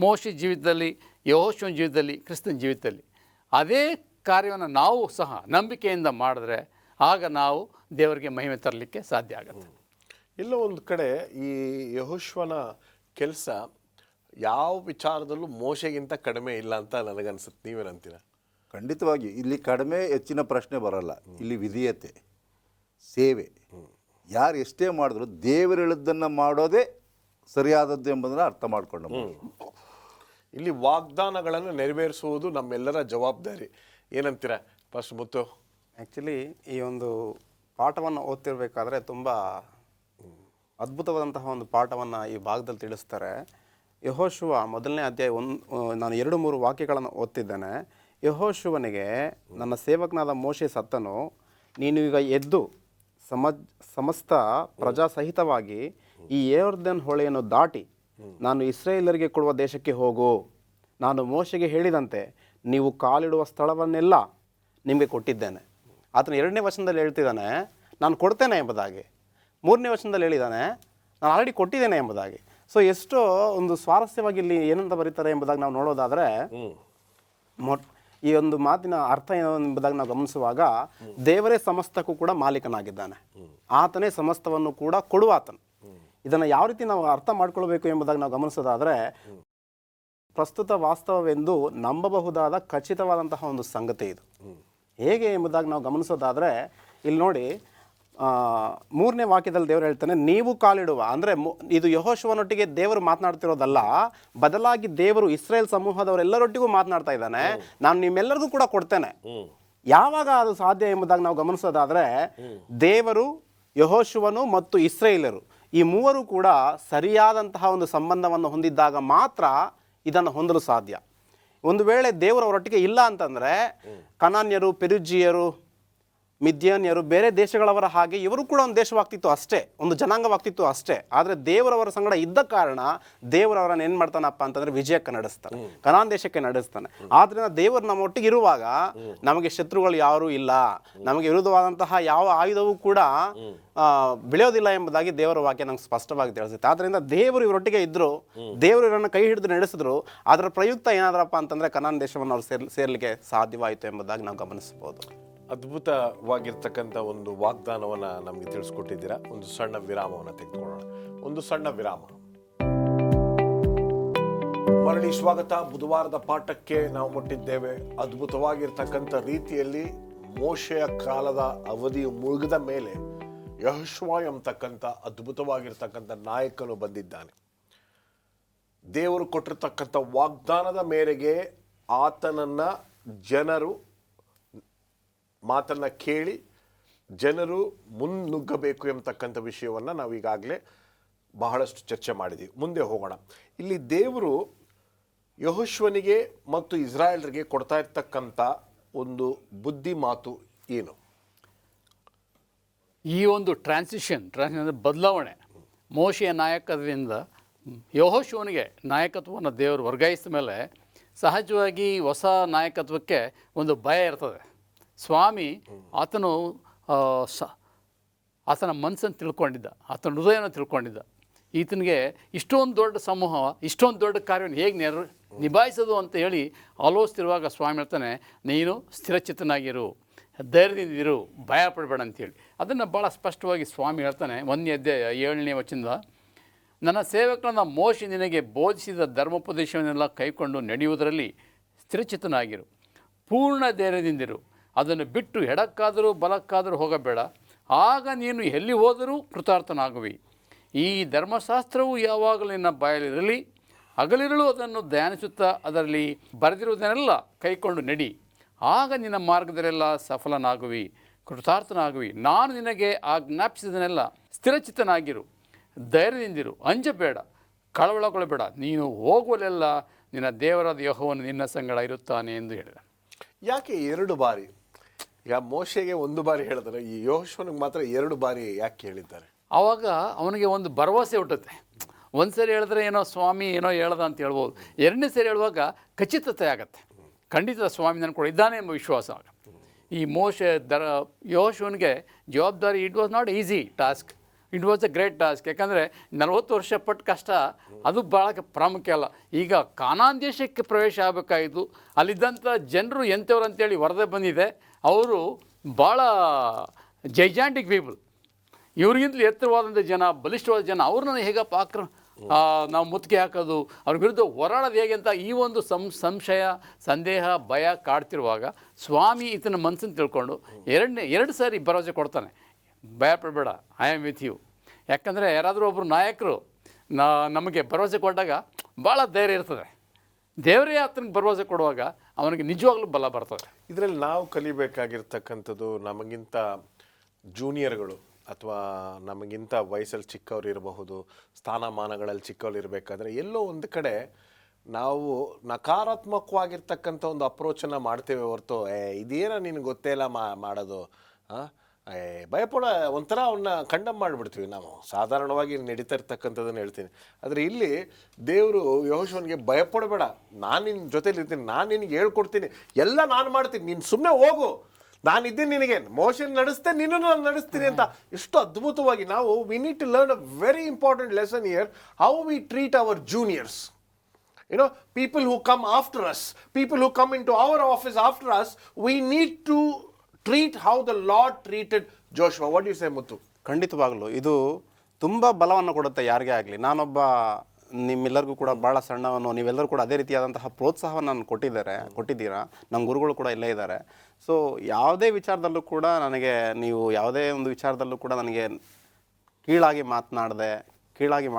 ಮೋಶೆ ಜೀವಿತದಲ್ಲಿ, ಯೆಹೋಶುವನ ಜೀವಿತದಲ್ಲಿ, ಕ್ರಿಸ್ತನ ಜೀವಿತದಲ್ಲಿ ಅದೇ ಕಾರ್ಯವನ್ನು ನಾವು ಸಹ ನಂಬಿಕೆಯಿಂದ ಮಾಡಿದ್ರೆ ಆಗ ನಾವು ದೇವರಿಗೆ ಮಹಿಮೆ ತರಲಿಕ್ಕೆ ಸಾಧ್ಯ ಆಗುತ್ತೆ. ಎಲ್ಲೋ ಒಂದು ಕಡೆ ಈ ಯೆಹೋಶುವನ ಕೆಲಸ ಯಾವ ವಿಚಾರದಲ್ಲೂ ಮೋಶೆಗಿಂತ ಕಡಿಮೆ ಇಲ್ಲ ಅಂತ ನನಗನ್ಸುತ್ತೆ. ನೀವೇನಂತೀರ? ಖಂಡಿತವಾಗಿ ಇಲ್ಲಿ ಕಡಿಮೆ ಹೆಚ್ಚಿನ ಪ್ರಶ್ನೆ ಬರಲ್ಲ. ಇಲ್ಲಿ ವಿಧೇಯತೆ, ಸೇವೆ, ಯಾರು ಎಷ್ಟೇ ಮಾಡಿದ್ರು ದೇವರು ಹೇಳಿದ್ದನ್ನು ಮಾಡೋದೇ ಸರಿಯಾದದ್ದು ಎಂಬುದನ್ನು ಅರ್ಥ ಮಾಡಿಕೊಂಡು ಇಲ್ಲಿ ವಾಗ್ದಾನಗಳನ್ನು ನೆರವೇರಿಸುವುದು ನಮ್ಮೆಲ್ಲರ ಜವಾಬ್ದಾರಿ. ಏನಂತೀರ ಫಸ್ಟ್ ಮುತ್ತು? ಆ್ಯಕ್ಚುಲಿ ಈ ಒಂದು ಪಾಠವನ್ನು ಓದ್ತಿರ್ಬೇಕಾದ್ರೆ ತುಂಬ ಅದ್ಭುತವಾದಂತಹ ಒಂದು ಪಾಠವನ್ನು ಈ ಭಾಗದಲ್ಲಿ ತಿಳಿಸ್ತಾರೆ. ಯೆಹೋಶುವ 1ನೇ ಅಧ್ಯಾಯ ನಾನು 2-3 ವಾಕ್ಯಗಳನ್ನು ಓದ್ತಿದ್ದೇನೆ. ಯೆಹೋಶುವನಿಗೆ, ನನ್ನ ಸೇವಕನಾದ ಮೋಶೆ ಸತ್ತನು, ನೀನು ಈಗ ಎದ್ದು ಸಮಸ್ತ ಪ್ರಜಾ ಸಹಿತವಾಗಿ ಈ ಯೊರ್ದನ್ ಹೊಳೆಯನ್ನು ದಾಟಿ ನಾನು ಇಸ್ರಾಯೇಲರಿಗೆ ಕೊಡುವ ದೇಶಕ್ಕೆ ಹೋಗು. ನಾನು ಮೋಶೆಗೆ ಹೇಳಿದಂತೆ ನೀವು ಕಾಲಿಡುವ ಸ್ಥಳವನ್ನೆಲ್ಲ ನಿಮಗೆ ಕೊಟ್ಟಿದ್ದೇನೆ. ಆತನ 2ನೇ ವಚನದಲ್ಲಿ ಹೇಳ್ತಿದ್ದಾನೆ ನಾನು ಕೊಡ್ತೇನೆ ಎಂಬುದಾಗಿ. 3ನೇ ವಚನದಲ್ಲಿ ಹೇಳಿದ್ದಾನೆ ನಾನು ಆಲ್ರೆಡಿ ಕೊಟ್ಟಿದ್ದೇನೆ ಎಂಬುದಾಗಿ. ಸೊ ಎಷ್ಟೋ ಒಂದು ಸ್ವಾರಸ್ಯವಾಗಿ ಇಲ್ಲಿ ಏನಂತ ಬರೀತಾರೆ ಎಂಬುದಾಗಿ ನಾವು ನೋಡೋದಾದರೆ, ಈ ಒಂದು ಮಾತಿನ ಅರ್ಥ ಏನು ಎಂಬುದಾಗಿ ನಾವು ಗಮನಿಸುವಾಗ, ದೇವರೇ ಸಮಸ್ತಕ್ಕೂ ಕೂಡ ಮಾಲೀಕನಾಗಿದ್ದಾನೆ, ಆತನೇ ಸಮಸ್ತವನ್ನು ಕೂಡ ಕೊಡುವಾತನು. ಇದನ್ನು ಯಾವ ರೀತಿ ನಾವು ಅರ್ಥ ಮಾಡ್ಕೊಳ್ಬೇಕು ಎಂಬುದಾಗಿ ನಾವು ಗಮನಿಸೋದಾದರೆ, ಪ್ರಸ್ತುತ ವಾಸ್ತವವೆಂದು ನಂಬಬಹುದಾದ ಖಚಿತವಾದಂತಹ ಒಂದು ಸಂಗತಿ ಇದು. ಹೇಗೆ ಎಂಬುದಾಗಿ ನಾವು ಗಮನಿಸೋದಾದರೆ, ಇಲ್ಲಿ ನೋಡಿ 3ನೇ ವಾಕ್ಯದಲ್ಲಿ ದೇವರು ಹೇಳ್ತಾನೆ ನೀವು ಕಾಲಿಡುವ, ಅಂದರೆ ಇದು ಯೆಹೋಶುವನೊಟ್ಟಿಗೆ ದೇವರು ಮಾತನಾಡ್ತಿರೋದಲ್ಲ, ಬದಲಾಗಿ ದೇವರು ಇಸ್ರೇಲ್ ಸಮೂಹದವರೆಲ್ಲರೊಟ್ಟಿಗೂ ಮಾತನಾಡ್ತಾ ಇದ್ದಾನೆ. ನಾನು ನಿಮ್ಮೆಲ್ಲರಿಗೂ ಕೂಡ ಕೊಡ್ತೇನೆ. ಯಾವಾಗ ಅದು ಸಾಧ್ಯ ಎಂಬುದಾಗಿ ನಾವು ಗಮನಿಸೋದಾದರೆ, ದೇವರು, ಯೆಹೋಶುವನು ಮತ್ತು ಇಸ್ರೇಲರು ಈ ಮೂವರು ಕೂಡ ಸರಿಯಾದಂತಹ ಒಂದು ಸಂಬಂಧವನ್ನು ಹೊಂದಿದ್ದಾಗ ಮಾತ್ರ ಇದನ್ನು ಹೊಂದಲು ಸಾಧ್ಯ. ಒಂದು ವೇಳೆ ದೇವರು ಅವರೊಟ್ಟಿಗೆ ಇಲ್ಲ ಅಂತಂದರೆ ಕನಾನ್ಯರು, ಪೆರಿಜಿಯರು, ಮಿದ್ಯಾನ್ಯರು ಬೇರೆ ದೇಶಗಳವರ ಹಾಗೆ ಇವರು ಕೂಡ ಒಂದು ದೇಶವಾಗ್ತಿತ್ತು ಅಷ್ಟೇ, ಒಂದು ಜನಾಂಗವಾಗ್ತಿತ್ತು ಅಷ್ಟೇ. ಆದರೆ ದೇವರವರ ಸಂಗಡ ಇದ್ದ ಕಾರಣ ದೇವರವರನ್ನು ಏನು ಮಾಡ್ತಾನಪ್ಪ ಅಂತಂದರೆ ವಿಜಯಕ್ಕೆ ನಡೆಸ್ತಾನೆ, ಕನಾನ್ ದೇಶಕ್ಕೆ ನಡೆಸ್ತಾನೆ. ಆದ್ದರಿಂದ ದೇವರು ನಮ್ಮ ಒಟ್ಟಿಗೆ ಇರುವಾಗ ನಮಗೆ ಶತ್ರುಗಳು ಯಾರೂ ಇಲ್ಲ, ನಮಗೆ ವಿರುದ್ಧವಾದಂತಹ ಯಾವ ಆಯುಧವೂ ಕೂಡ ಬೆಳೆಯೋದಿಲ್ಲ ಎಂಬುದಾಗಿ ದೇವರ ವಾಕ್ಯ ನಂಗೆ ಸ್ಪಷ್ಟವಾಗಿ ತಿಳಿಸುತ್ತೆ. ಆದ್ದರಿಂದ ದೇವರು ಇವರೊಟ್ಟಿಗೆ ಇದ್ದರು, ದೇವರು ಇವರನ್ನು ಕೈ ಹಿಡಿದು ನಡೆಸಿದ್ರು. ಅದರ ಪ್ರಯುಕ್ತ ಏನಾದ್ರಪ್ಪ ಅಂತಂದರೆ ಕನಾನ್ ದೇಶವನ್ನು ಅವ್ರು ಸೇರ್ಲಿಕ್ಕೆ ಸಾಧ್ಯವಾಯಿತು ಎಂಬುದಾಗಿ ನಾವು ಗಮನಿಸ್ಬೋದು. ಅದ್ಭುತವಾಗಿರ್ತಕ್ಕಂಥ ಒಂದು ವಾಗ್ದಾನವನ್ನು ನಮಗೆ ತಿಳಿಸ್ಕೊಟ್ಟಿದ್ದೀರಾ. ಒಂದು ಸಣ್ಣ ವಿರಾಮವನ್ನು ತೆಗೆದುಕೊಳ್ಳೋಣ. ಒಂದು ಸಣ್ಣ ವಿರಾಮ. ಮರಳಿ ಸ್ವಾಗತ. ಬುಧವಾರದ ಪಾಠಕ್ಕೆ ನಾವು ಮುಟ್ಟಿದ್ದೇವೆ. ಅದ್ಭುತವಾಗಿರ್ತಕ್ಕಂಥ ರೀತಿಯಲ್ಲಿ ಮೋಶೆಯ ಕಾಲದ ಅವಧಿಯು ಮುಗಿದ ಮೇಲೆ ಯೆಹೋಶುವ ಎಂಬತಕ್ಕಂಥ ಅದ್ಭುತವಾಗಿರ್ತಕ್ಕಂಥ ನಾಯಕನು ಬಂದಿದ್ದಾನೆ. ದೇವರು ಕೊಟ್ಟಿರ್ತಕ್ಕಂಥ ವಾಗ್ದಾನದ ಮೇರೆಗೆ ಆತನನ್ನ ಜನರು ಮಾತನ್ನ ಕೇಳಿ ಜನರು ಮುನ್ನುಗ್ಗಬೇಕು ಎಂಬತಕ್ಕಂಥ ವಿಷಯವನ್ನು ನಾವು ಈಗಾಗಲೇ ಬಹಳಷ್ಟು ಚರ್ಚೆ ಮಾಡಿದ್ದೀವಿ. ಮುಂದೆ ಹೋಗೋಣ. ಇಲ್ಲಿ ದೇವರು ಯೆಹೋಶುವನಿಗೆ ಮತ್ತು ಇಸ್ರಾಯೇಲರಿಗೆ ಕೊಡ್ತಾ ಇರ್ತಕ್ಕಂಥ ಒಂದು ಬುದ್ಧಿ ಮಾತು ಏನು? ಈ ಒಂದು ಟ್ರಾನ್ಸಿಷನ್ ಅಂದರೆ ಬದಲಾವಣೆ, ಮೋಶೆಯ ನಾಯಕತ್ವದಿಂದ ಯೆಹೋಶುವನಿಗೆ ನಾಯಕತ್ವವನ್ನು ದೇವರು ವರ್ಗಾಯಿಸಿದ ಮೇಲೆ ಸಹಜವಾಗಿ ಹೊಸ ನಾಯಕತ್ವಕ್ಕೆ ಒಂದು ಭಯ ಇರ್ತದೆ. ಸ್ವಾಮಿ ಆತನು ಆತನ ಮನಸ್ಸನ್ನು ತಿಳ್ಕೊಂಡಿದ್ದ, ಆತನ ಹೃದಯನ ತಿಳ್ಕೊಂಡಿದ್ದ. ಈತನಿಗೆ ಇಷ್ಟೊಂದು ದೊಡ್ಡ ಸಮೂಹ, ಇಷ್ಟೊಂದು ದೊಡ್ಡ ಕಾರ್ಯವನ್ನು ಹೇಗೆ ನಿಭಾಯಿಸೋದು ಅಂತ ಹೇಳಿ ಆಲೋಚಿಸಿರುವಾಗ ಸ್ವಾಮಿ ಹೇಳ್ತಾನೆ, ನೀನು ಸ್ಥಿರಚಿತ್ತನಾಗಿರು, ಧೈರ್ಯದಿಂದಿರು, ಭಯ ಪಡಬೇಡ ಅಂತೇಳಿ. ಅದನ್ನು ಭಾಳ ಸ್ಪಷ್ಟವಾಗಿ ಸ್ವಾಮಿ ಹೇಳ್ತಾನೆ. 1ನೇ ಅಧ್ಯಾಯ 7ನೇ ವಚನದ, ನನ್ನ ಸೇವಕರನ್ನ ಮೋಶೆ ನಿನಗೆ ಬೋಧಿಸಿದ ಧರ್ಮೋಪದೇಶವನ್ನೆಲ್ಲ ಕೈಕೊಂಡು ನಡೆಯುವುದರಲ್ಲಿ ಸ್ಥಿರಚಿತ್ತನಾಗಿರು, ಪೂರ್ಣ ಧೈರ್ಯದಿಂದಿರು, ಅದನ್ನು ಬಿಟ್ಟು ಎಡಕ್ಕಾದರೂ ಬಲಕ್ಕಾದರೂ ಹೋಗಬೇಡ, ಆಗ ನೀನು ಎಲ್ಲಿ ಹೋದರೂ ಕೃತಾರ್ಥನಾಗುವಿ. ಈ ಧರ್ಮಶಾಸ್ತ್ರವು ಯಾವಾಗಲೂ ನಿನ್ನ ಬಾಯಲ್ಲಿರಲಿ, ಹಗಲಿರುಳು ಅದನ್ನು ಧ್ಯಾನಿಸುತ್ತಾ ಅದರಲ್ಲಿ ಬರೆದಿರುವುದನ್ನೆಲ್ಲ ಕೈಕೊಂಡು ನಡಿ, ಆಗ ನಿನ್ನ ಮಾರ್ಗದಲ್ಲೆಲ್ಲ ಸಫಲನಾಗುವಿ, ಕೃತಾರ್ಥನಾಗುವಿ. ನಾನು ನಿನಗೆ ಆಜ್ಞಾಪಿಸಿದನೆಲ್ಲ ಸ್ಥಿರಚಿತ್ತನಾಗಿರು, ಧೈರ್ಯದಿಂದಿರು, ಅಂಜಬೇಡ, ಕಳವಳಗೊಳ್ಳಬೇಡ, ನೀನು ಹೋಗುವಲ್ಲೆಲ್ಲ ನಿನ್ನ ದೇವರಾದ ಯೆಹೋವನು ನಿನ್ನ ಸಂಗಡ ಇರುತ್ತಾನೆ ಎಂದು ಹೇಳಿದ. ಯಾಕೆ 2 ಬಾರಿ? ಈಗ ಮೋಶೆಗೆ 1 ಬಾರಿ ಹೇಳಿದ್ರೆ, ಈ ಯೆಹೋಶುವನಿಗೆ ಮಾತ್ರ 2 ಬಾರಿ ಯಾಕೆ ಹೇಳಿದ್ದಾರೆ? ಆವಾಗ ಅವನಿಗೆ ಒಂದು ಭರವಸೆ ಹುಟ್ಟುತ್ತೆ. ಒಂದು ಸರಿ ಹೇಳಿದ್ರೆ ಏನೋ ಸ್ವಾಮಿ ಏನೋ ಹೇಳ್ದ ಅಂತ ಹೇಳ್ಬೋದು. 2ನೇ ಸರಿ ಹೇಳುವಾಗ ಖಚಿತತೆ ಆಗುತ್ತೆ, ಖಂಡಿತ ಸ್ವಾಮಿ ನನ್ನ ಕೂಡ ಇದ್ದಾನೆ ಎಂಬ ವಿಶ್ವಾಸ ಆಗುತ್ತೆ. ಈ ಯೆಹೋಶುವನಿಗೆ ಜವಾಬ್ದಾರಿ, it was not easy task, it was A great task. ಯಾಕಂದರೆ 40 ವರ್ಷ ಪಟ್ಟು ಕಷ್ಟ ಅದು ಭಾಳ ಪ್ರಾಮುಖ್ಯ ಅಲ್ಲ. ಈಗ ಕಾನಾನ್ ದೇಶಕ್ಕೆ ಪ್ರವೇಶ ಆಗಬೇಕಾಯಿತು. ಅಲ್ಲಿದ್ದಂಥ ಜನರು ಎಂಥವ್ರು ಅಂತೇಳಿ ವರದಿ ಬಂದಿದೆ. ಅವರು ಭಾಳ ಜೈಜಾಂಟಿಕ್ ಪೀಪಲ್, ಇವ್ರಿಗಿಂತಲೂ ಎತ್ತರವಾದಂಥ ಜನ, ಬಲಿಷ್ಠವಾದ ಜನ. ಅವ್ರನ್ನ ಹೇಗಪ್ಪ ನಾವು ಮುತ್ತಿಗೆ ಹಾಕೋದು, ಅವ್ರ ವಿರುದ್ಧ ಹೋರಾಡೋದು ಹೇಗೆ ಅಂತ ಈ ಒಂದು ಸಂಶಯ, ಸಂದೇಹ, ಭಯ ಕಾಡ್ತಿರುವಾಗ ಸ್ವಾಮಿ ಈತನ ಮನಸ್ಸನ್ನು ತಿಳ್ಕೊಂಡು 2 ಸಾರಿ ಭರವಸೆ ಕೊಡ್ತಾನೆ, ಭಯ ಪಡಬೇಡ, ಐ ಆಮ್ ವಿತ್ ಯು. ಯಾಕಂದರೆ ಯಾರಾದರೂ ಒಬ್ಬರು ನಾಯಕರು ನಮಗೆ ಭರವಸೆ ಕೊಟ್ಟಾಗ ಭಾಳ ಧೈರ್ಯ ಇರ್ತದೆ. ದೇವರೇ ಆತನಿಗೆ ಭರವಸೆ ಕೊಡುವಾಗ ಅವನಿಗೆ ನಿಜವಾಗ್ಲೂ ಬಲ ಬರ್ತದೆ. ಇದರಲ್ಲಿ ನಾವು ಕಲಿಬೇಕಾಗಿರ್ತಕ್ಕಂಥದ್ದು, ನಮಗಿಂತ ಜೂನಿಯರ್ಗಳು ಅಥವಾ ನಮಗಿಂತ ವಯಸ್ಸಲ್ಲಿ ಚಿಕ್ಕವ್ರು ಇರಬಹುದು, ಸ್ಥಾನಮಾನಗಳಲ್ಲಿ ಚಿಕ್ಕವ್ರು ಇರಬೇಕಾದ್ರೆ ಎಲ್ಲೋ ಒಂದು ಕಡೆ ನಾವು ನಕಾರಾತ್ಮಕವಾಗಿರ್ತಕ್ಕಂಥ ಒಂದು ಅಪ್ರೋಚನ್ನು ಮಾಡ್ತೇವೆ ಹೊರತು, ಇದೇನೋ ನಿನಗೆ ಗೊತ್ತೇ ಇಲ್ಲ ಮಾಡೋದು, ಭಯಪಡ ಒಂಥರ ಅವನ್ನ ಕಂಡಮ್ ಮಾಡಿಬಿಡ್ತೀವಿ ನಾವು. ಸಾಧಾರಣವಾಗಿ ನಡೀತಾ ಇರ್ತಕ್ಕಂಥದ್ದನ್ನು ಹೇಳ್ತೀನಿ. ಆದರೆ ಇಲ್ಲಿ ದೇವರು ಯೆಹೋಶುವನಿಗೆ ಭಯಪಡಬೇಡ, ನಾನು ನಿನ್ನ ಜೊತೆಲಿ ಇರ್ತೀನಿ, ನಾನು ನಿನಗೆ ಹೇಳ್ಕೊಡ್ತೀನಿ, ಎಲ್ಲ ನಾನು ಮಾಡ್ತೀನಿ, ನೀನು ಸುಮ್ಮನೆ ಹೋಗು, ನಾನಿದ್ದೀನಿ ನಿನಗೆ, ಮೋಶೆ ನಡೆಸ್ತೇನೆ, ನೀನು ನಾನು ನಡೆಸ್ತೀನಿ ಅಂತ. ಎಷ್ಟು ಅದ್ಭುತವಾಗಿ ನಾವು we need to learn a very important lesson here, how we treat our juniors. People who come after us, people who come into our office after us, we need to treat how the Lord treated Joshua. What do you say, Muthu? ಖಂಡಿತವಾಗಲೂ ಇದು ತುಂಬ ಬಲವನ್ನು ಕೊಡುತ್ತೆ ಯಾರಿಗೇ ಆಗಲಿ. ನಾನೊಬ್ಬ ನಿಮ್ಮೆಲ್ಲರಿಗೂ ಕೂಡ ಭಾಳ ಸಣ್ಣವನು, ನೀವೆಲ್ಲರೂ ಕೂಡ ಅದೇ ರೀತಿಯಾದಂತಹ ಪ್ರೋತ್ಸಾಹವನ್ನು ನಾನು ಕೊಟ್ಟಿದ್ದೀರಾ. ನಮ್ಮ ಗುರುಗಳು ಕೂಡ ಇಲ್ಲೇ ಇದ್ದಾರೆ. ಸೊ ಯಾವುದೇ ವಿಚಾರದಲ್ಲೂ ಕೂಡ ನನಗೆ, ನೀವು ಯಾವುದೇ ಒಂದು ವಿಚಾರದಲ್ಲೂ ಕೂಡ ನನಗೆ ಕೀಳಾಗಿ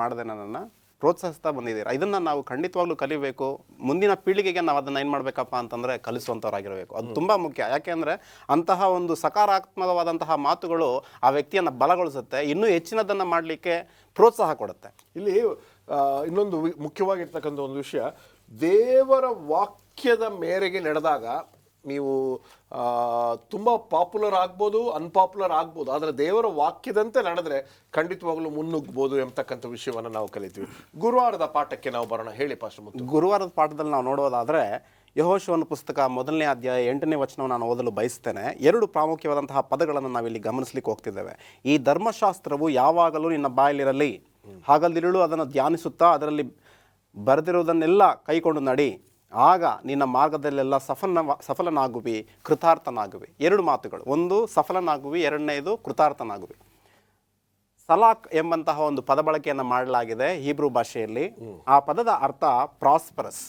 ಮಾಡದೆ ನನ್ನನ್ನು ಪ್ರೋತ್ಸಾಹಿಸ್ತಾ ಬಂದಿದ್ದೀರಾ. ಇದನ್ನು ನಾವು ಖಂಡಿತವಾಗ್ಲೂ ಕಲಿಬೇಕು. ಮುಂದಿನ ಪೀಳಿಗೆಗೆ ನಾವು ಅದನ್ನು ಏನು ಮಾಡಬೇಕಪ್ಪ ಅಂತಂದರೆ ಕಲಿಸುವಂಥವ್ರಾಗಿರಬೇಕು. ಅದು ತುಂಬ ಮುಖ್ಯ. ಯಾಕೆಂದರೆ ಅಂತಹ ಒಂದು ಸಕಾರಾತ್ಮಕವಾದಂತಹ ಮಾತುಗಳು ಆ ವ್ಯಕ್ತಿಯನ್ನು ಬಲಗೊಳಿಸುತ್ತೆ, ಇನ್ನೂ ಹೆಚ್ಚಿನದನ್ನು ಮಾಡಲಿಕ್ಕೆ ಪ್ರೋತ್ಸಾಹ ಕೊಡುತ್ತೆ. ಇಲ್ಲಿ ಇನ್ನೊಂದು ಮುಖ್ಯವಾಗಿರ್ತಕ್ಕಂಥ ಒಂದು ವಿಷಯ, ದೇವರ ವಾಕ್ಯದ ಮೇರೆಗೆ ನಡೆದಾಗ ನೀವು ತುಂಬ ಪಾಪ್ಯುಲರ್ ಆಗ್ಬೋದು, ಅನ್ಪಾಪ್ಯುಲರ್ ಆಗ್ಬೋದು, ಆದರೆ ದೇವರ ವಾಕ್ಯದಂತೆ ನಡೆದ್ರೆ ಖಂಡಿತವಾಗ್ಲೂ ಮುನ್ನುಗ್ಬೋದು ಎಂಬತಕ್ಕಂಥ ವಿಷಯವನ್ನು ನಾವು ಕಲಿತೀವಿ. ಗುರುವಾರದ ಪಾಠಕ್ಕೆ ನಾವು ಬರೋಣ. ಹೇಳಿ ಪಾಸ್ಟರ್ ಮುತ್ತು. ಗುರುವಾರದ ಪಾಠದಲ್ಲಿ ನಾವು ನೋಡೋದಾದರೆ ಯೆಹೋಶುವನ ಪುಸ್ತಕ 1ನೇ ಅಧ್ಯಾಯ 8ನೇ ವಚನವನ್ನು ನಾನು ಓದಲು ಬಯಸ್ತೇನೆ. 2 ಪ್ರಾಮುಖ್ಯವಾದಂತಹ ಪದಗಳನ್ನು ನಾವಿಲ್ಲಿ ಗಮನಿಸಲಿಕ್ಕೆ ಹೋಗ್ತಿದ್ದೇವೆ. ಈ ಧರ್ಮಶಾಸ್ತ್ರವು ಯಾವಾಗಲೂ ನಿನ್ನ ಬಾಯಲ್ಲಿರಲಿ, ಹಗಲಿರುಳು ಅದನ್ನು ಧ್ಯಾನಿಸುತ್ತಾ ಅದರಲ್ಲಿ ಬರೆದಿರುವುದನ್ನೆಲ್ಲ ಕೈಕೊಂಡು ನಡಿ, ಆಗ ನಿನ್ನ ಮಾರ್ಗದಲ್ಲೆಲ್ಲ ಸಫಲನಾಗುವಿ, ಕೃತಾರ್ಥನಾಗುವಿ. 2 ಮಾತುಗಳು, ಒಂದು ಸಫಲನಾಗುವಿ, 2ನೇದು ಕೃತಾರ್ಥನಾಗುವಿ. ಸಲಾಕ್ ಎಂಬಂತಹ ಒಂದು ಪದ ಬಳಕೆಯನ್ನು ಮಾಡಲಾಗಿದೆ ಹೀಬ್ರೂ ಭಾಷೆಯಲ್ಲಿ. ಆ ಪದದ ಅರ್ಥ ಪ್ರಾಸ್ಪರಸ್,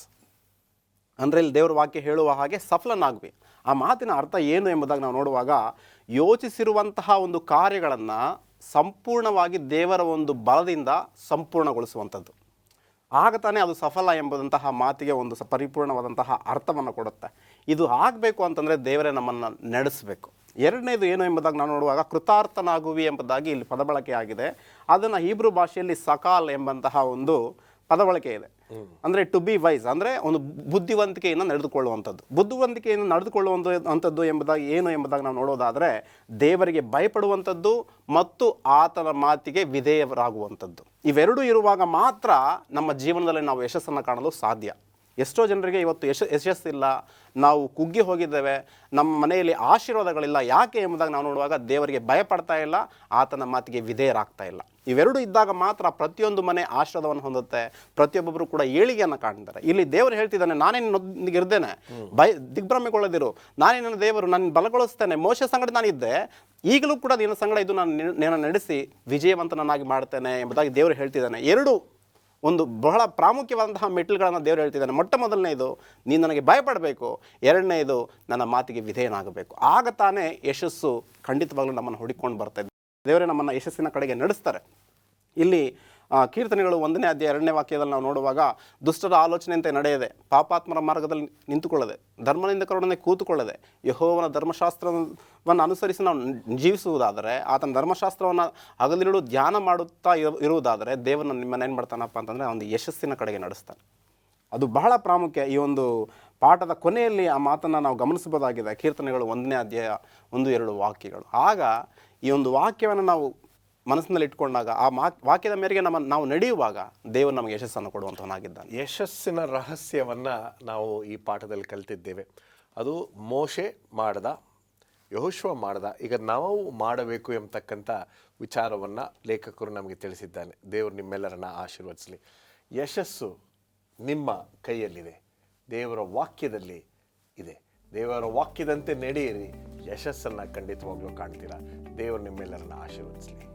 ಅಂದರೆ ಇಲ್ಲಿ ದೇವರ ವಾಕ್ಯ ಹೇಳುವ ಹಾಗೆ ಸಫಲನಾಗುವೆ. ಆ ಮಾತಿನ ಅರ್ಥ ಏನು ಎಂಬುದಾಗಿ ನಾವು ನೋಡುವಾಗ, ಯೋಚಿಸಿರುವಂತಹ ಒಂದು ಕಾರ್ಯಗಳನ್ನು ಸಂಪೂರ್ಣವಾಗಿ ದೇವರ ಒಂದು ಬಲದಿಂದ ಸಂಪೂರ್ಣಗೊಳಿಸುವಂಥದ್ದು. ಆಗ ತಾನೇ ಅದು ಸಫಲ ಎಂಬುದಂತಹ ಮಾತಿಗೆ ಒಂದು ಪರಿಪೂರ್ಣವಾದಂತಹ ಅರ್ಥವನ್ನು ಕೊಡುತ್ತೆ. ಇದು ಆಗಬೇಕು ಅಂತಂದರೆ ದೇವರೇ ನಮ್ಮನ್ನು ನಡೆಸಬೇಕು. ಎರಡನೇದು ಏನು ಎಂಬುದಾಗಿ ನಾವು ನೋಡುವಾಗ ಕೃತಾರ್ಥನಾಗುವಿ ಎಂಬುದಾಗಿ ಇಲ್ಲಿ ಪದ ಬಳಕೆ ಆಗಿದೆ. ಅದನ್ನು ಹೀಬ್ರೂ ಭಾಷೆಯಲ್ಲಿ ಸಕಾಲ್ ಎಂಬಂತಹ ಒಂದು ಪದ ಬಳಕೆ ಇದೆ. ಅಂದರೆ ಟು ಬಿ ವೈಸ್, ಅಂದರೆ ಒಂದು ಬುದ್ಧಿವಂತಿಕೆಯನ್ನು ನಡೆದುಕೊಳ್ಳುವಂಥದ್ದು. ಬುದ್ಧಿವಂತಿಕೆಯನ್ನು ನಡೆದುಕೊಳ್ಳುವಂಥದ್ದು ಎಂಬುದಾಗಿ ಏನು ಎಂಬುದಾಗಿ ನಾವು ನೋಡೋದಾದರೆ, ದೇವರಿಗೆ ಭಯಪಡುವಂಥದ್ದು ಮತ್ತು ಆತನ ಮಾತಿಗೆ ವಿಧೇಯರಾಗುವಂಥದ್ದು. ಇವೆರಡೂ ಇರುವಾಗ ಮಾತ್ರ ನಮ್ಮ ಜೀವನದಲ್ಲಿ ನಾವು ಯಶಸ್ಸನ್ನು ಕಾಣಲು ಸಾಧ್ಯ. ಎಷ್ಟೋ ಜನರಿಗೆ ಇವತ್ತು ಯಶಸ್ಸಿಲ್ಲ, ನಾವು ಕುಗ್ಗಿ ಹೋಗಿದ್ದೇವೆ, ನಮ್ಮ ಮನೆಯಲ್ಲಿ ಆಶೀರ್ವಾದಗಳಿಲ್ಲ. ಯಾಕೆ ಎಂಬುದಾಗಿ ನಾವು ನೋಡುವಾಗ ದೇವರಿಗೆ ಭಯಪಡ್ತಾ ಇಲ್ಲ, ಆತನ ಮಾತಿಗೆ ವಿಧೇಯರಾಗ್ತಾ ಇಲ್ಲ. ಇವೆರಡೂ ಇದ್ದಾಗ ಮಾತ್ರ ಪ್ರತಿಯೊಂದು ಮನೆ ಆಶೀರ್ವಾದವನ್ನು ಹೊಂದುತ್ತೆ, ಪ್ರತಿಯೊಬ್ಬೊಬ್ಬರು ಕೂಡ ಏಳಿಗೆಯನ್ನು ಕಾಣ್ತಾರೆ. ಇಲ್ಲಿ ದೇವರು ಹೇಳ್ತಿದ್ದಾನೆ, ನಾನೇ ನಿನ್ನೊಂದಿಗಿದ್ದೇನೆ, ದಿಗ್ಭ್ರಮೆಗೊಳ್ಳದಿರು, ನಾನೇ ನನ್ನ ದೇವರು, ನಾನು ಬಲಗೊಳಿಸ್ತೇನೆ. ಮೋಶೆ ಸಂಗಡ ನಾನಿದ್ದೆ, ಈಗಲೂ ಕೂಡ ನಿನ್ನ ಸಂಗಡ ಇದು ನಾನು ನಡೆಸಿ ವಿಜಯವಂತನನ್ನಾಗಿ ಮಾಡ್ತೇನೆ ಎಂಬುದಾಗಿ ದೇವರು ಹೇಳ್ತಿದ್ದಾನೆ. ಎರಡು ಒಂದು ಬಹಳ ಪ್ರಾಮುಖ್ಯವಾದಂತಹ ಮೆಟ್ಟಿಲುಗಳನ್ನು ದೇವರು ಹೇಳ್ತಿದ್ದಾನೆ. ಮೊಟ್ಟ ಮೊದಲನೇದು, ನೀನು ನನಗೆ ಭಯಪಡಬೇಕು. ಎರಡನೇದು, ನನ್ನ ಮಾತಿಗೆ ವಿಧೇಯನಾಗಬೇಕು. ಆಗ ತಾನೇ ಯಶಸ್ಸು ಖಂಡಿತವಾಗ್ಲೂ ನಮ್ಮನ್ನು ಹುಡುಕೊಂಡು ಬರ್ತಾ ಇದೆ. ದೇವರೇ ನಮ್ಮನ್ನು ಯಶಸ್ಸಿನ ಕಡೆಗೆ ನಡೆಸ್ತಾರೆ. ಇಲ್ಲಿ ಕೀರ್ತನೆಗಳು 1ನೇ ಅಧ್ಯಾಯ 2ನೇ ವಾಕ್ಯದಲ್ಲಿ ನಾವು ನೋಡುವಾಗ, ದುಷ್ಟರ ಆಲೋಚನೆಯಂತೆ ನಡೆಯದೆ, ಪಾಪಾತ್ಮರ ಮಾರ್ಗದಲ್ಲಿ ನಿಂತುಕೊಳ್ಳದೆ, ಧರ್ಮನಿಂದಕರೊಡನೆ ಕೂತುಕೊಳ್ಳದೆ, ಯೆಹೋವನ ಧರ್ಮಶಾಸ್ತ್ರವನ್ನು ಅನುಸರಿಸಿ ನಾವು ಜೀವಿಸುವುದಾದರೆ, ಆತನ ಧರ್ಮಶಾಸ್ತ್ರವನ್ನು ಹಗಲಿರುಳು ಧ್ಯಾನ ಮಾಡುತ್ತಾ ಇರುವುದಾದರೆ, ದೇವರನ್ನ ನಿಮ್ಮನ್ನು ಏನು ಮಾಡ್ತಾನಪ್ಪ ಅಂತಂದರೆ ಒಂದು ಯಶಸ್ಸಿನ ಕಡೆಗೆ ನಡೆಸ್ತಾನೆ. ಅದು ಬಹಳ ಪ್ರಾಮುಖ್ಯ. ಈ ಒಂದು ಪಾಠದ ಕೊನೆಯಲ್ಲಿ ಆ ಮಾತನ್ನು ನಾವು ಗಮನಿಸಬಹುದಾಗಿದೆ. ಕೀರ್ತನೆಗಳು 1ನೇ ಅಧ್ಯಾಯ 1-2 ವಾಕ್ಯಗಳು. ಆಗ ಈ ಒಂದು ವಾಕ್ಯವನ್ನು ನಾವು ಮನಸ್ಸಿನಲ್ಲಿ ಇಟ್ಕೊಂಡಾಗ, ಆ ವಾಕ್ಯದ ಮೇರೆಗೆ ನಾವು ನಡೆಯುವಾಗ ದೇವರು ನಮಗೆ ಯಶಸ್ಸನ್ನು ಕೊಡುವಂಥವನಾಗಿದ್ದಾನೆ. ಯಶಸ್ಸಿನ ರಹಸ್ಯವನ್ನು ನಾವು ಈ ಪಾಠದಲ್ಲಿ ಕಲಿತಿದ್ದೇವೆ. ಅದು ಮೋಶೆ ಮಾಡ್ದ, ಯೆಹೋಶುವ ಮಾಡ್ದ, ಈಗ ನಾವು ಮಾಡಬೇಕು ಎಂಬತಕ್ಕಂಥ ವಿಚಾರವನ್ನು ಲೇಖಕರು ನಮಗೆ ತಿಳಿಸಿದ್ದಾನೆ. ದೇವರು ನಿಮ್ಮೆಲ್ಲರನ್ನ ಆಶೀರ್ವದಿಸಲಿ. ಯಶಸ್ಸು ನಿಮ್ಮ ಕೈಯಲ್ಲಿದೆ, ದೇವರ ವಾಕ್ಯದಲ್ಲಿ ಇದೆ. ದೇವರ ವಾಕ್ಯದಂತೆ ನಡೆಯಿರಿ, ಯಶಸ್ಸನ್ನು ಖಂಡಿತವಾಗ್ಲೂ ಕಾಣ್ತೀರಾ. ದೇವರು ನಿಮ್ಮೆಲ್ಲರನ್ನ ಆಶೀರ್ವದಿಸಲಿ.